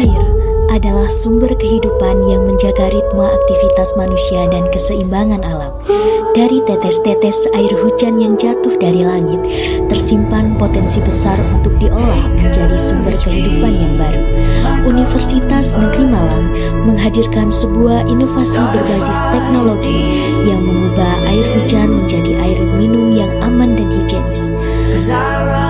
Air adalah sumber kehidupan yang menjaga ritme aktivitas manusia dan keseimbangan alam. Dari tetes-tetes air hujan yang jatuh dari langit, tersimpan potensi besar untuk diolah menjadi sumber kehidupan yang baru. Universitas Negeri Malang menghadirkan sebuah inovasi berbasis teknologi yang mengubah air hujan menjadi air minum yang aman dan higienis.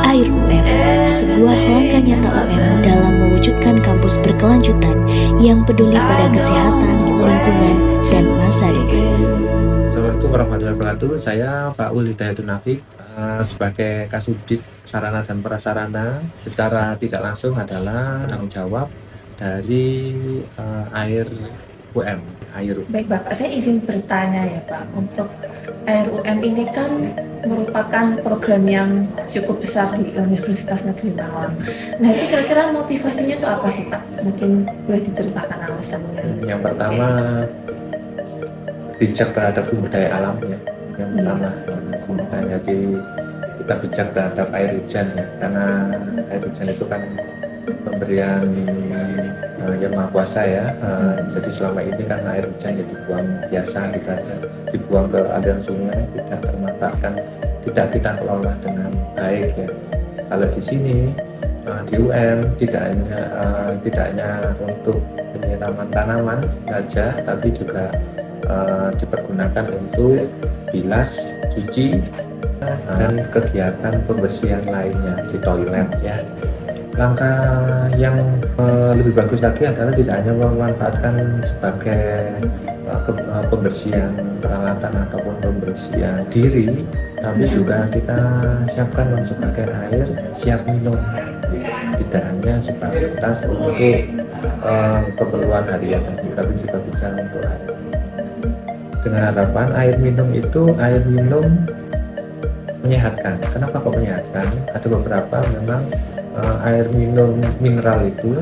Air UM, sebuah langkah nyata UM dalam mewujudkan kampus berkelanjutan yang peduli pada kesehatan, lingkungan, dan masa depan. Assalamualaikum warahmatullahi wabarakatuh. Saya Faul Hidayatun Nafik sebagai Kasubdit Sarana dan Prasarana, secara tidak langsung adalah penanggung jawab dari air UM. Baik Bapak, saya izin bertanya ya Pak, untuk air UM ini kan merupakan program yang cukup besar di Universitas Negeri Malang. Nah itu kira-kira motivasinya itu apa sih Pak? Mungkin boleh diceritakan alasannya. Yang pertama, bijak terhadap sumber daya alam ya. Yang pertama, jadi kita bijak terhadap air hujan ya, karena air hujan itu kan pemberian yang Maha Kuasa ya. Jadi selama ini kan air hujan ya dibuang biasa gitu aja, dibuang ke aliran sungai, tidak termanfaatkan, tidak kita kelola dengan baik ya. Kalau di sini di UM tidak hanya untuk penyiraman tanaman saja, tapi juga dipergunakan untuk bilas, cuci, dan kegiatan pembersihan lainnya di toilet ya. Langkah yang lebih bagus lagi adalah tidak hanya memanfaatkan sebagai pembersihan peralatan ataupun pembersihan diri, tapi juga kita siapkan sebagai air siap minum, tidak hanya sebatas untuk keperluan harian, tapi juga bisa untuk air. Dengan harapan air minum itu air minum menyehatkan. Kenapa kok menyehatkan? Ada beberapa memang air minum mineral itu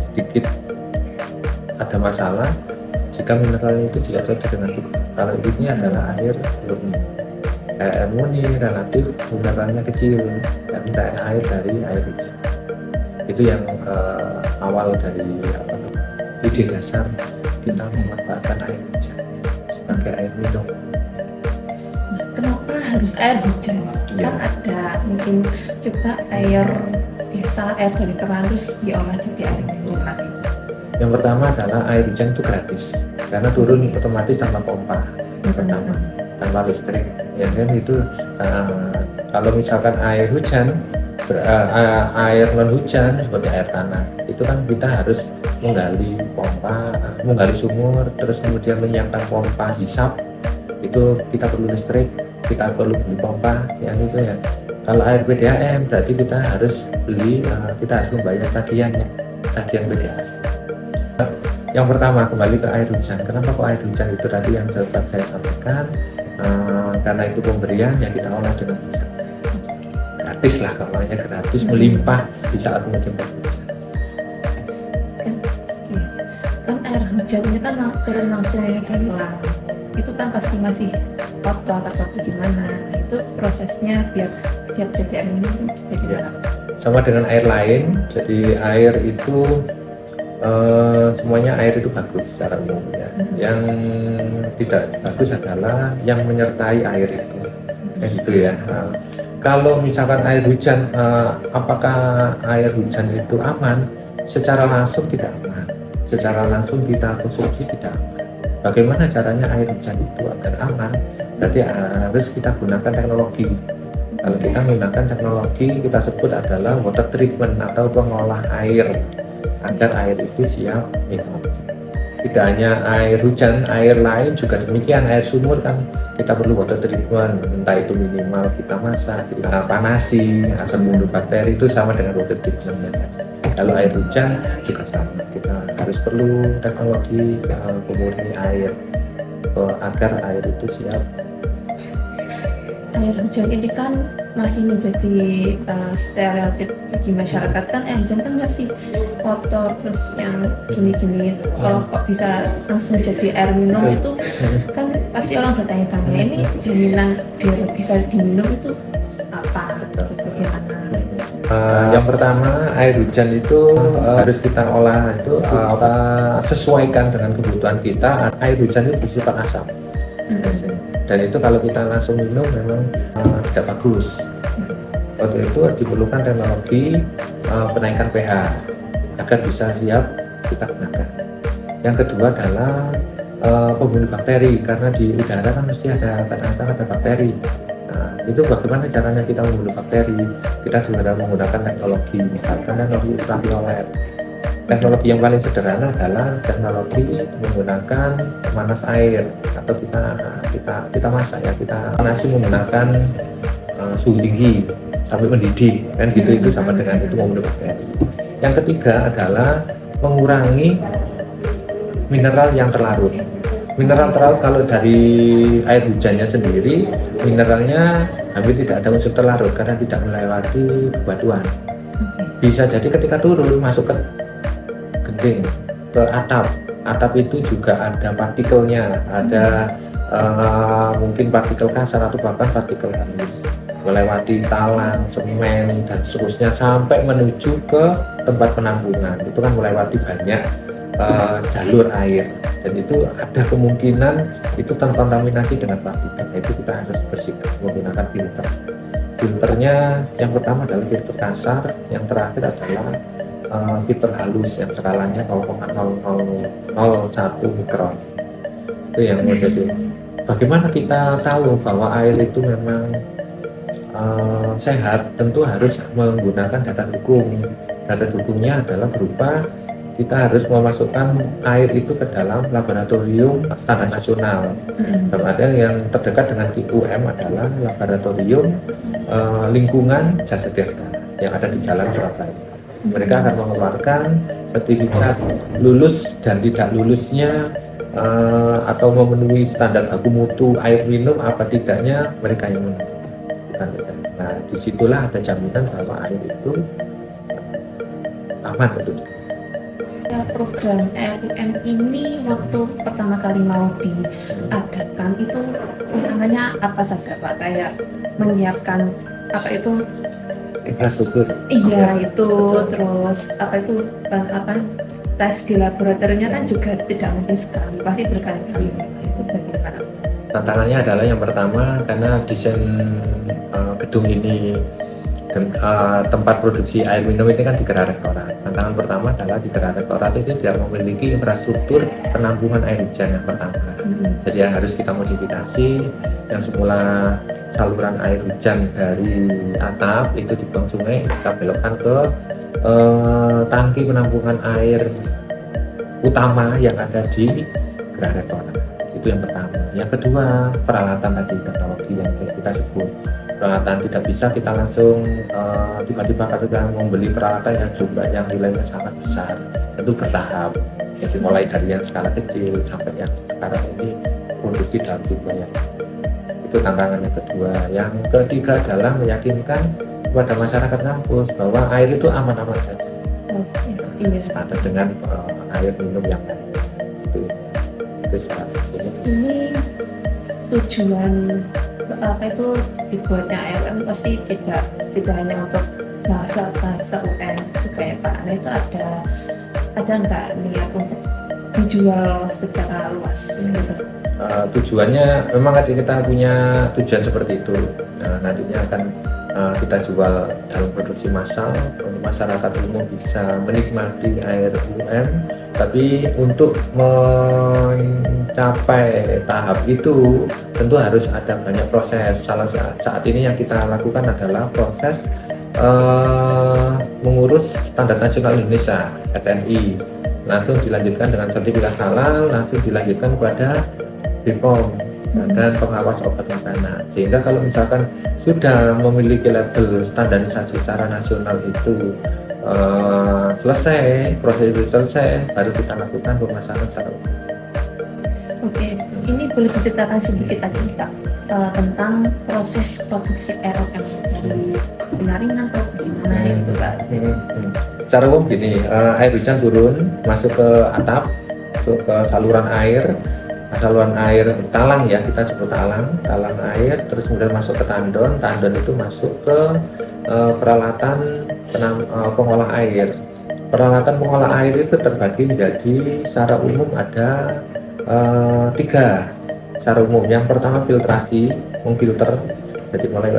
sedikit ada masalah jika mineral itu tidak cocok dengan tubuh. Kalau ini adalah air murni. Air murni relatif mineralnya kecil dan air dari air hujan. Itu yang awal dari ide dasar kita memanfaatkan air hujan sebagai air minum. Kenapa harus air hujan? Ya. Kan ada mungkin coba air biasa, air dari keran terus diolah jadi air minum lagi. Yang pertama adalah air hujan itu gratis karena turun otomatis tanpa pompa. Yang pertama, tanpa listrik. Ya kan itu kalau misalkan air hujan, air non hujan seperti air tanah, itu kan kita harus menggali pompa, menggali sumur, terus kemudian menyiapkan pompa hisap. Itu kita perlu listrik, kita perlu beli pompa, yang itu ya. Kalau air PDAM berarti kita harus beli, kita harus membayar tagihannya, tagihan PDAM. Yang pertama kembali ke air hujan. Kenapa kok air hujan itu tadi yang sempat saya sampaikan? Karena itu pemberian ya kita olah dengan hujan. Gratis lah, kamarnya gratis, melimpah di saat musim hujan. Kan air hujan ini kan turun langsung dari langit. Itu kan pasti masih kotor atau gimana. Nah itu prosesnya biar siap jadi air minum Ya. Sama dengan air lain, jadi air itu semuanya air itu bagus secara umum ya. Yang tidak bagus adalah yang menyertai air itu, gitu ya. Kalau misalkan air hujan, apakah air hujan itu aman? Secara langsung tidak aman. Secara langsung kita konsumsi tidak aman. Bagaimana caranya air hujan itu agar aman? Berarti harus kita gunakan teknologi. Kalau kita menggunakan teknologi, kita sebut adalah water treatment atau pengolah air agar air itu siap minum. Tidak hanya air hujan, air lain juga demikian. Air sumur kan kita perlu water treatment, entah itu minimal kita masak, kita panasi agar membunuh bakteri, itu sama dengan water treatment. Kalau air hujan juga sama, kita harus perlu teknologi pemurni air agar air itu siap. Air hujan ini kan masih menjadi stereotip bagi masyarakat, kan air hujan kan masih kotor terus yang gini-gini. Kalau kok bisa langsung jadi air minum itu kan pasti orang bertanya-tanya, ini jaminan biar bisa diminum itu apa, terus bagaimana? Yang pertama, air hujan itu harus kita olah itu kita sesuaikan dengan kebutuhan kita. Air hujan itu bersifat asam. Dan itu kalau kita langsung minum memang tidak bagus. Waktu itu diperlukan teknologi penaikan pH agar bisa siap kita gunakan. Yang kedua adalah pembunuh bakteri, karena di udara kan mesti kadang-kadang ada bakteri. Nah, itu bagaimana caranya kita membunuh bakteri? Kita juga menggunakan teknologi, misalkan teknologi ultraviolet. Teknologi yang paling sederhana adalah teknologi menggunakan pemanas air, atau kita masak ya, kita panasi menggunakan suhu tinggi sampai mendidih, kan gitu. Itu sama dengan itu membunuh bakteri. Yang ketiga adalah mengurangi mineral yang terlarut. Mineral terlarut kalau dari air hujannya sendiri, mineralnya hampir tidak ada unsur terlarut karena tidak melewati bebatuan. Bisa jadi ketika turun masuk ke genting, ke atap itu juga ada partikelnya, ada mungkin partikel kasar atau bahkan partikel halus, melewati talang, semen dan seterusnya sampai menuju ke tempat penampungan. Itu kan melewati banyak jalur air, dan itu ada kemungkinan itu terkontaminasi dengan partikel. Itu kita harus bersihkan menggunakan filter. Filternya yang pertama adalah filter kasar, yang terakhir adalah filter halus yang skalanya 0,0001 mikron. Itu yang mau jadi. Bagaimana kita tahu bahwa air itu memang sehat? Tentu harus menggunakan data dukung. Data dukungnya adalah berupa kita harus memasukkan air itu ke dalam laboratorium standar nasional. Dalam artian yang terdekat dengan UM adalah laboratorium lingkungan Jasa Tirta yang ada di Jalan Surabaya. Mereka akan mengeluarkan sertifikat lulus dan tidak lulusnya atau memenuhi standar baku mutu air minum apa tidaknya, mereka yang menentukan. Nah, disitulah ada jaminan bahwa air itu aman untuk program RUM ini waktu pertama kali mau diadakan itu utamanya apa saja Pak? Kayak menyiapkan apa itu infrastruktur. Iya itu, terus apa itu tes di laboratoriumnya kan juga tidak mungkin sekali, pasti berkali-kali. Itu bagaimana? Tantangannya adalah yang pertama karena desain gedung ini tempat produksi air minum itu kan di Gerah Rektorat. Tantangan pertama adalah di Gerah Rektorat itu tidak memiliki infrastruktur penampungan air hujan yang pertama. Jadi harus kita modifikasi, yang semula saluran air hujan dari atap itu di bawah sungai kita belokkan ke tangki penampungan air utama yang ada di Gerah Rektorat. Itu yang pertama. Yang kedua, peralatan tadi, teknologi yang kita sebut. Peralatan tidak bisa kita langsung tiba-tiba kita membeli peralatan yang jumlah yang nilainya sangat besar. Tentu bertahap. Jadi mulai dari yang skala kecil sampai yang sekarang ini produksi dalam jumlah yang itu tantangan yang kedua. Yang ketiga adalah meyakinkan kepada masyarakat kampus bahwa air itu aman-aman saja. Ada dengan air minum yang lain. Itu syaratnya. Ini tujuan apa itu dibuatnya RUM pasti tidak hanya untuk bahasa UN juga ya Pak. Nah itu ada nggak niat untuk dijual secara luas gitu? Tujuannya memang kita punya tujuan seperti itu. Nantinya akan kita jual dalam produksi massal untuk masyarakat umum bisa menikmati air UM. Tapi untuk mencapai tahap itu tentu harus ada banyak proses. Saat ini yang kita lakukan adalah proses mengurus Standar Nasional Indonesia (SNI). Langsung dilanjutkan dengan sertifikat halal, langsung dilanjutkan kepada BPOM dan pengawas obat makanan. Sehingga kalau misalkan sudah memiliki label standarisasi secara nasional itu selesai, proses itu selesai, baru kita lakukan pemasaran secara umum. Oke, ini boleh diceritakan sedikit aja Pak tentang proses produksi RUM dari penyaringan atau bagaimana gitu Pak? Secara umum gini, air hujan turun masuk ke atap, masuk ke saluran air talang ya, kita sebut talang air, terus kemudian masuk ke tandon itu masuk ke peralatan pengolah air. Peralatan pengolah air itu terbagi menjadi secara umum ada 3 secara umum. Yang pertama filtrasi, memfilter. Jadi mulai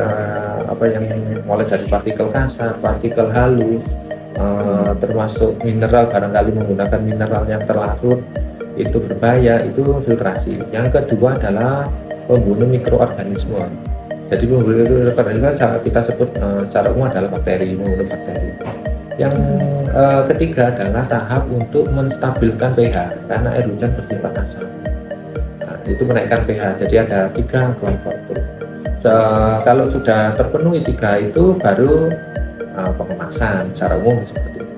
dari partikel kasar, partikel halus, termasuk mineral, barangkali menggunakan mineral yang terlarut itu berbahaya, itu filtrasi. Yang kedua adalah pembunuh mikroorganisme. Jadi pembunuh mikroorganisme kita sebut secara umum adalah bakteri, membunuh bakteri. Yang ketiga adalah tahap untuk menstabilkan pH, karena air hujan bersifat asam. Nah, itu menaikkan pH. Jadi ada 3 kelompok itu. Kalau sudah terpenuhi 3 itu baru pengemasan secara umum seperti itu.